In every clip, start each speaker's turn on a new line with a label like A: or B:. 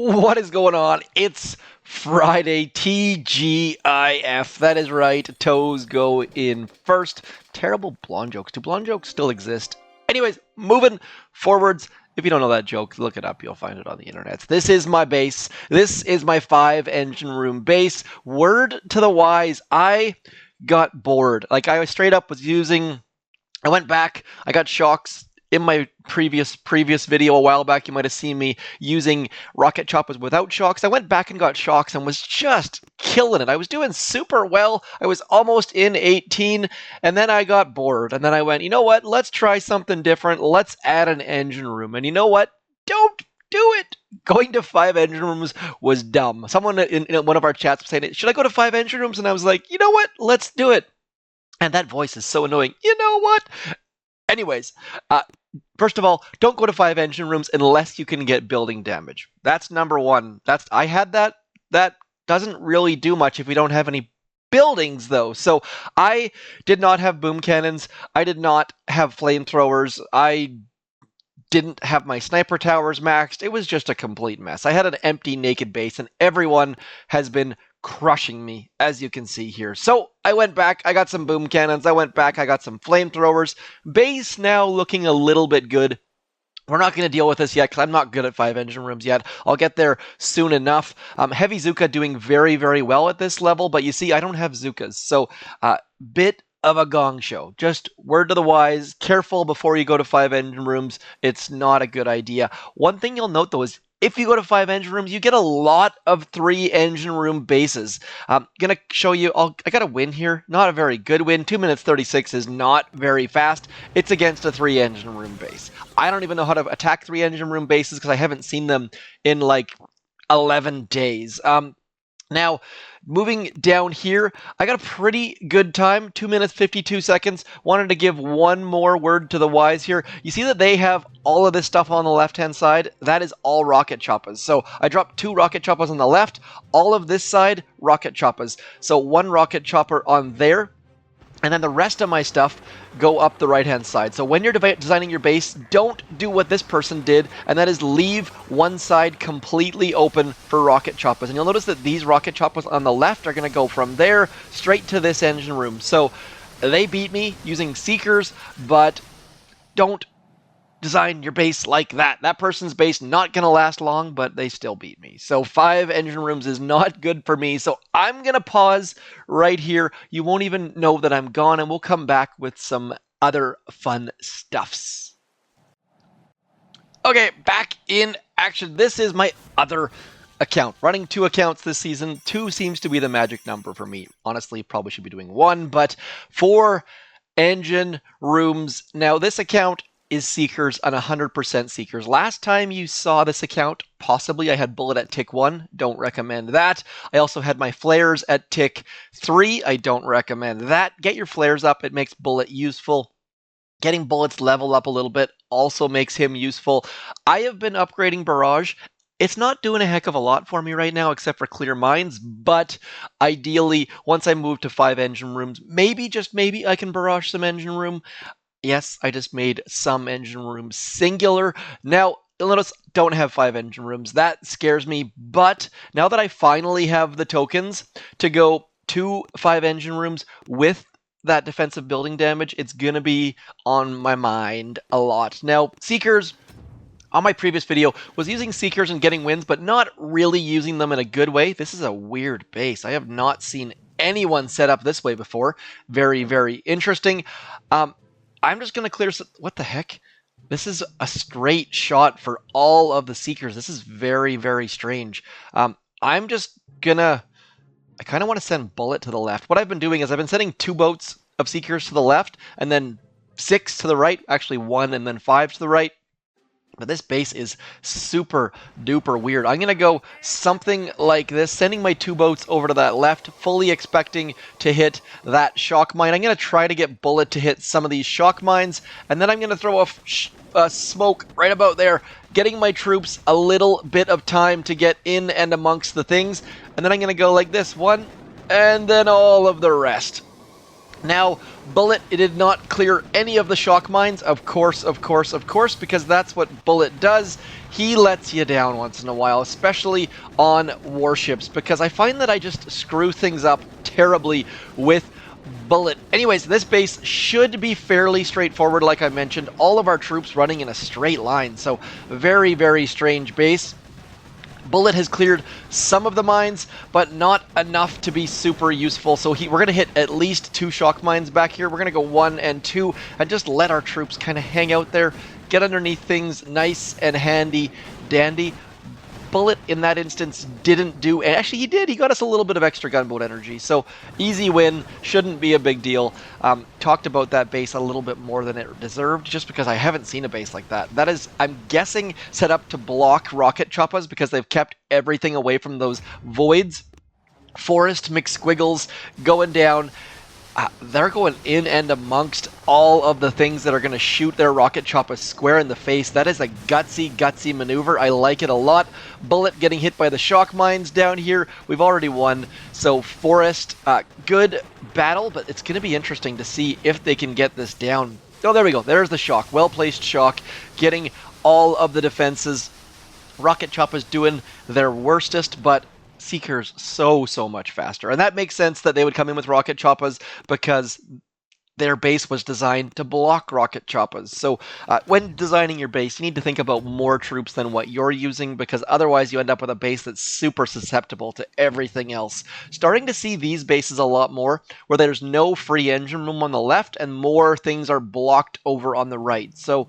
A: What is going on? It's Friday, TGIF. That is right. Toes go in first. Terrible blonde jokes. Do blonde jokes still exist? Anyways, moving forwards. If you don't know that joke, look it up. You'll find it on the internet. This is my base. This is my 5-engine room base. Word to the wise, I got bored. Like, I straight up was using... I went back. I got shocks. In my previous video a while back, you might have seen me using rocket choppas without shocks. I went back and got shocks and was just killing it. I was doing super well. I was almost in 18, and then I got bored. And then I went, you know what? Let's try something different. Let's add an engine room. And you know what? Don't do it. Going to 5 engine rooms was dumb. Someone in one of our chats was saying, should I go to 5 engine rooms? And I was like, you know what? Let's do it. And that voice is so annoying. You know what? Anyways, first of all, don't go to 5 engine rooms unless you can get building damage. That's number one. I had that. That doesn't really do much if we don't have any buildings, though. So I did not have boom cannons. I did not have flamethrowers. I didn't have my sniper towers maxed. It was just a complete mess. I had an empty, naked base, and everyone has been crushing me, as you can see here. So I went back, I got some boom cannons, I went back, I got some flamethrowers. Base now looking a little bit good. We're not going to deal with this yet because I'm not good at 5 engine rooms yet. I'll get there soon enough. Heavy Zuka doing very, very well at this level, but you see, I don't have Zukas. So, bit of a gong show. Just word to the wise, careful before you go to 5 engine rooms. It's not a good idea. One thing you'll note, though, is if you go to 5 engine rooms, you get a lot of 3 engine room bases. I'm going to show you, I got a win here. Not a very good win. 2 minutes 36 is not very fast. It's against a 3 engine room base. I don't even know how to attack 3 engine room bases because I haven't seen them in like 11 days. Now, moving down here, I got a pretty good time, 2 minutes 52 seconds. Wanted to give one more word to the wise here. You see that they have all of this stuff on the left-hand side? That is all rocket choppas. So I dropped 2 rocket choppas on the left, all of this side, rocket choppas. So 1 rocket chopper on there, and then the rest of my stuff go up the right-hand side. So when you're designing your base, don't do what this person did, and that is leave one side completely open for rocket choppas. And you'll notice that these rocket choppas on the left are going to go from there straight to this engine room. So they beat me using seekers, but don't design your base like that. That person's base not going to last long, but they still beat me. So 5 engine rooms is not good for me. So I'm going to pause right here. You won't even know that I'm gone, and we'll come back with some other fun stuffs. Okay, back in action. This is my other account. Running 2 accounts this season. 2 seems to be the magic number for me. Honestly, probably should be doing 1, but 4 engine rooms. Now, this account is Seekers on 100% Seekers. Last time you saw this account, possibly I had Bullit at tick 1. Don't recommend that. I also had my flares at tick 3. I don't recommend that. Get your flares up. It makes Bullit useful. Getting Bullit's level up a little bit also makes him useful. I have been upgrading Barrage. It's not doing a heck of a lot for me right now, except for clear mines, but ideally, once I move to 5 engine rooms, maybe, just maybe, I can barrage some engine room. Yes, I just made some engine rooms singular. Now, you'll notice don't have 5 engine rooms. That scares me, but now that I finally have the tokens to go to 5 engine rooms with that defensive building damage, it's going to be on my mind a lot. Now, Seekers, on my previous video, was using Seekers and getting wins, but not really using them in a good way. This is a weird base. I have not seen anyone set up this way before. Very, very interesting. I'm just going to clear... What the heck? This is a straight shot for all of the Seekers. This is very, very strange. I'm just going to... I kind of want to send Bullit to the left. What I've been doing is I've been sending 2 boats of Seekers to the left, and then 6 to the right. Actually, 1 and then 5 to the right. But this base is super duper weird. I'm going to go something like this, sending my 2 boats over to that left, fully expecting to hit that shock mine. I'm going to try to get Bullit to hit some of these shock mines, and then I'm going to throw a smoke right about there, getting my troops a little bit of time to get in and amongst the things, and then I'm going to go like this, 1, and then all of the rest. Now, Bullit, it did not clear any of the shock mines, of course, because that's what Bullit does. He lets you down once in a while, especially on warships, because I find that I just screw things up terribly with Bullit. Anyways, this base should be fairly straightforward, like I mentioned. All of our troops running in a straight line, so very, very strange base. Bullit has cleared some of the mines, but not enough to be super useful. So we're going to hit at least 2 shock mines back here. We're going to go 1 and 2 and just let our troops kind of hang out there, get underneath things nice and handy dandy. Bullit in that instance didn't do, and actually he did, he got us a little bit of extra gunboat energy, so easy win, shouldn't be a big deal. Talked about that base a little bit more than it deserved, just because I haven't seen a base like that. That is, I'm guessing, set up to block rocket choppas because they've kept everything away from those voids. Forest McSquiggles going down. They're going in and amongst all of the things that are going to shoot their rocket choppa square in the face. That is a gutsy maneuver. I like it a lot. Bullit getting hit by the shock mines down here. We've already won. So Forest, good battle, but it's going to be interesting to see if they can get this down. Oh, there we go. There's the shock. Well-placed shock. Getting all of the defenses. Rocket choppas doing their worstest, but Seekers so much faster, and that makes sense that they would come in with rocket choppas because their base was designed to block rocket choppas. So when designing your base, you need to think about more troops than what you're using, because otherwise you end up with a base that's super susceptible to everything else. Starting to see these bases a lot more where there's no free engine room on the left and more things are blocked over on the right. So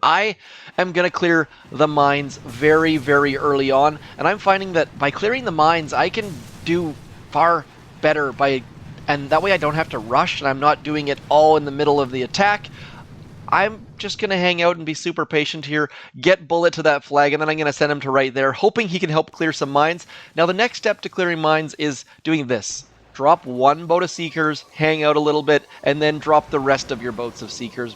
A: I am going to clear the mines very, very early on, and I'm finding that by clearing the mines, I can do far better and that way I don't have to rush, and I'm not doing it all in the middle of the attack. I'm just going to hang out and be super patient here, get Bullit to that flag, and then I'm going to send him to right there, hoping he can help clear some mines. Now, the next step to clearing mines is doing this. Drop 1 boat of Seekers, hang out a little bit, and then drop the rest of your boats of Seekers.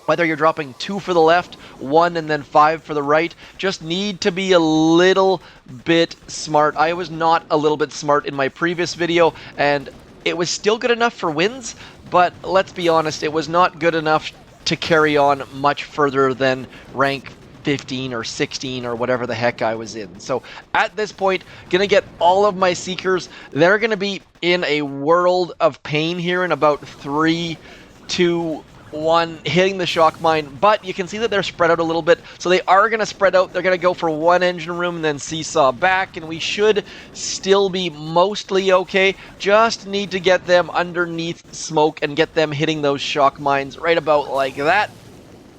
A: Whether you're dropping 2 for the left, 1 and then 5 for the right, just need to be a little bit smart. I was not a little bit smart in my previous video, and it was still good enough for wins, but let's be honest, it was not good enough to carry on much further than rank 15 or 16 or whatever the heck I was in. So at this point, gonna get all of my Seekers. They're gonna be in a world of pain here in about 3, 2, 1, hitting the shock mine, but you can see that they're spread out a little bit, so they are going to spread out. They're going to go for 1 engine room and then seesaw back, and we should still be mostly okay. Just need to get them underneath smoke and get them hitting those shock mines right about like that.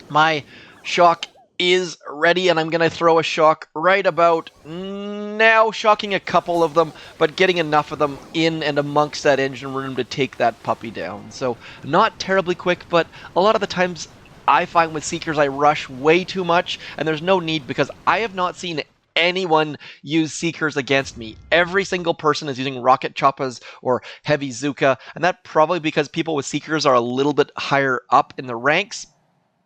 A: My shock is ready, and I'm going to throw a shock right about now, shocking a couple of them, but getting enough of them in and amongst that engine room to take that puppy down. So not terribly quick, but a lot of the times I find with Seekers I rush way too much, and there's no need because I have not seen anyone use Seekers against me. Every single person is using rocket choppas or heavy Zuka, and that probably because people with Seekers are a little bit higher up in the ranks.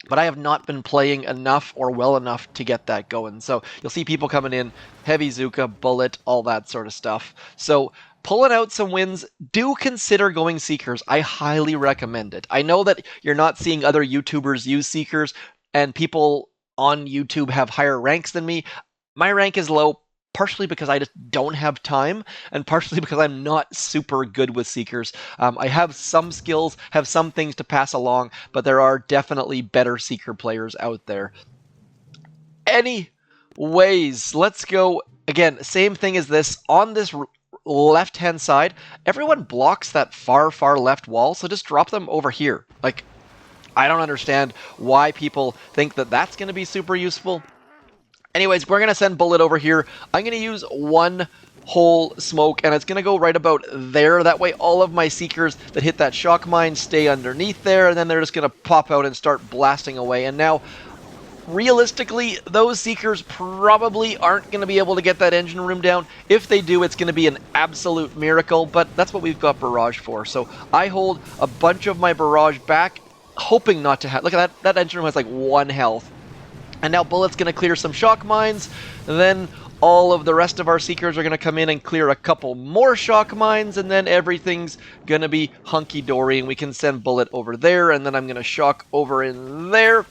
A: But I have not been playing enough or well enough to get that going. So you'll see people coming in, heavy Zuka, Bullit, all that sort of stuff. So pulling out some wins, do consider going Seekers. I highly recommend it. I know that you're not seeing other YouTubers use Seekers, and people on YouTube have higher ranks than me. My rank is low, partially because I just don't have time, and partially because I'm not super good with Seekers. I have some skills, have some things to pass along, but there are definitely better Seeker players out there. Anyways, let's go. Again, same thing as this. On this left-hand side, everyone blocks that far left wall, so just drop them over here. Like, I don't understand why people think that that's going to be super useful. Anyways, we're going to send Bullit over here. I'm going to use 1 whole smoke, and it's going to go right about there. That way all of my Seekers that hit that shock mine stay underneath there, and then they're just going to pop out and start blasting away. And now, realistically, those Seekers probably aren't going to be able to get that engine room down. If they do, it's going to be an absolute miracle, but that's what we've got Barrage for. So I hold a bunch of my Barrage back, hoping not to have... Look at that. That engine room has like 1 health. And now Bullit's going to clear some shock mines. Then all of the rest of our Seekers are going to come in and clear a couple more shock mines, and then everything's going to be hunky-dory, and we can send Bullit over there, and then I'm going to shock over in there,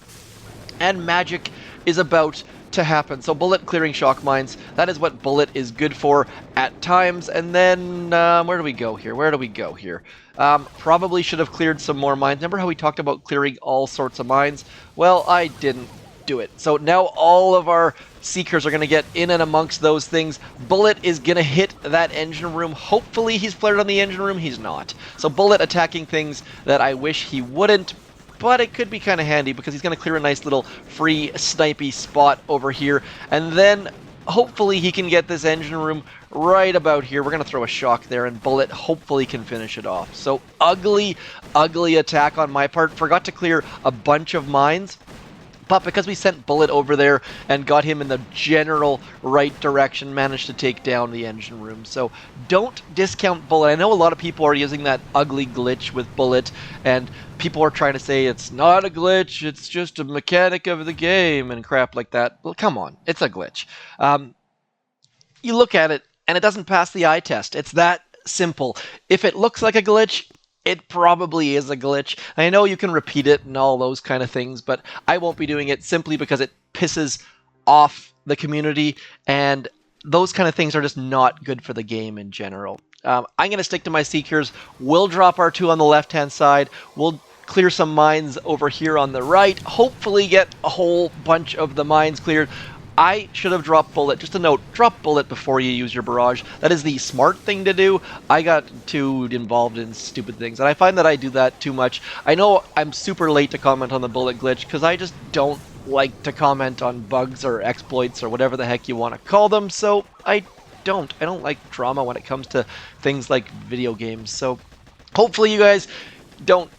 A: and magic is about to happen. So Bullit clearing shock mines, that is what Bullit is good for at times. And then, where do we go here? Probably should have cleared some more mines. Remember how we talked about clearing all sorts of mines? Well, I didn't do it. So now all of our Seekers are going to get in and amongst those things. Bullit is going to hit that engine room. Hopefully he's flared on the engine room. He's not. So Bullit attacking things that I wish he wouldn't, but it could be kind of handy because he's going to clear a nice little free snipey spot over here. And then hopefully he can get this engine room right about here. We're going to throw a shock there, and Bullit hopefully can finish it off. So ugly, ugly attack on my part. Forgot to clear a bunch of mines. But because we sent Bullit over there and got him in the general right direction, managed to take down the engine room. So don't discount Bullit. I know a lot of people are using that ugly glitch with Bullit, and people are trying to say it's not a glitch, it's just a mechanic of the game and crap like that. Well, come on, it's a glitch. You look at it, and it doesn't pass the eye test. It's that simple. If it looks like a glitch, it probably is a glitch. I know you can repeat it and all those kind of things, but I won't be doing it simply because it pisses off the community, and those kind of things are just not good for the game in general. I'm going to stick to my Seekers. We'll drop our 2 on the left-hand side. We'll clear some mines over here on the right. Hopefully get a whole bunch of the mines cleared. I should have dropped Bullit. Just a note, drop Bullit before you use your barrage. That is the smart thing to do. I got too involved in stupid things, and I find that I do that too much. I know I'm super late to comment on the Bullit glitch because I just don't like to comment on bugs or exploits or whatever the heck you want to call them, so I don't like drama when it comes to things like video games. So hopefully you guys don't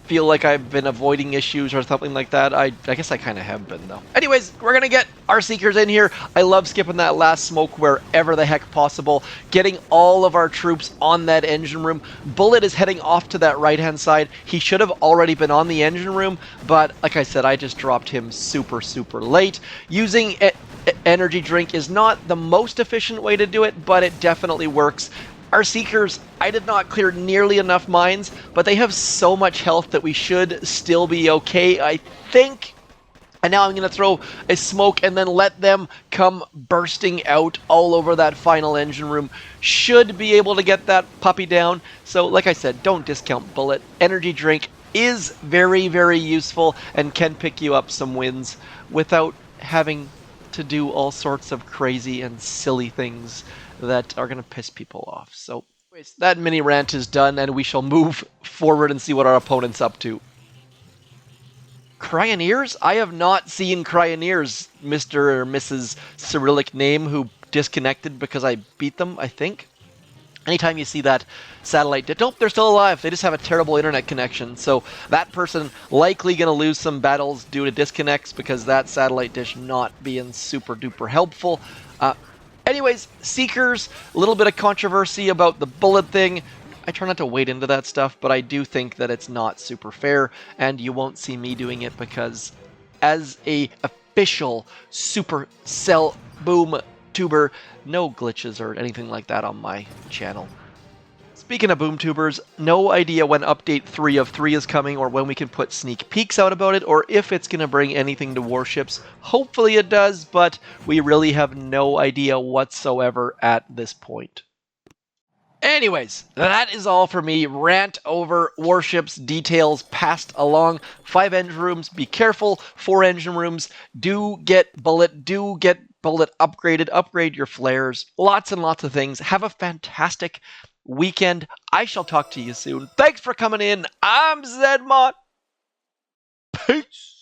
A: feel like I've been avoiding issues or something like that. I guess I kind of have been, though. Anyways, we're going to get our Seekers in here. I love skipping that last smoke wherever the heck possible. Getting all of our troops on that engine room. Bullit is heading off to that right-hand side. He should have already been on the engine room, but like I said, I just dropped him super, super late. Using energy drink is not the most efficient way to do it, but it definitely works. Our Seekers, I did not clear nearly enough mines, but they have so much health that we should still be okay, I think. And now I'm going to throw a smoke and then let them come bursting out all over that final engine room. Should be able to get that puppy down. So like I said, don't discount Bullit. Energy drink is very, very useful and can pick you up some wins without having to do all sorts of crazy and silly things that are going to piss people off. So anyways, that mini rant is done, and we shall move forward and see what our opponent's up to. Cryoneers? I have not seen Cryoneers, Mr. or Mrs. Cyrillic name, who disconnected because I beat them, I think. Anytime you see that satellite dish, nope, they're still alive. They just have a terrible internet connection. So that person likely going to lose some battles due to disconnects because that satellite dish not being super duper helpful. Anyways, Seekers, a little bit of controversy about the Bullit thing. I try not to wade into that stuff, but I do think that it's not super fair, and you won't see me doing it because as a official Supercell Boom tuber, no glitches or anything like that on my channel. Speaking of BoomTubers, no idea when Update 3 of 3 is coming or when we can put sneak peeks out about it or if it's going to bring anything to Warships. Hopefully it does, but we really have no idea whatsoever at this point. Anyways, that is all for me. Rant over Warships, details passed along. 5 engine rooms, be careful. 4 engine rooms, do get Bullit upgraded, upgrade your flares. Lots and lots of things. Have a fantastic weekend. I shall talk to you soon. Thanks for coming in. I'm Zedmont. Peace.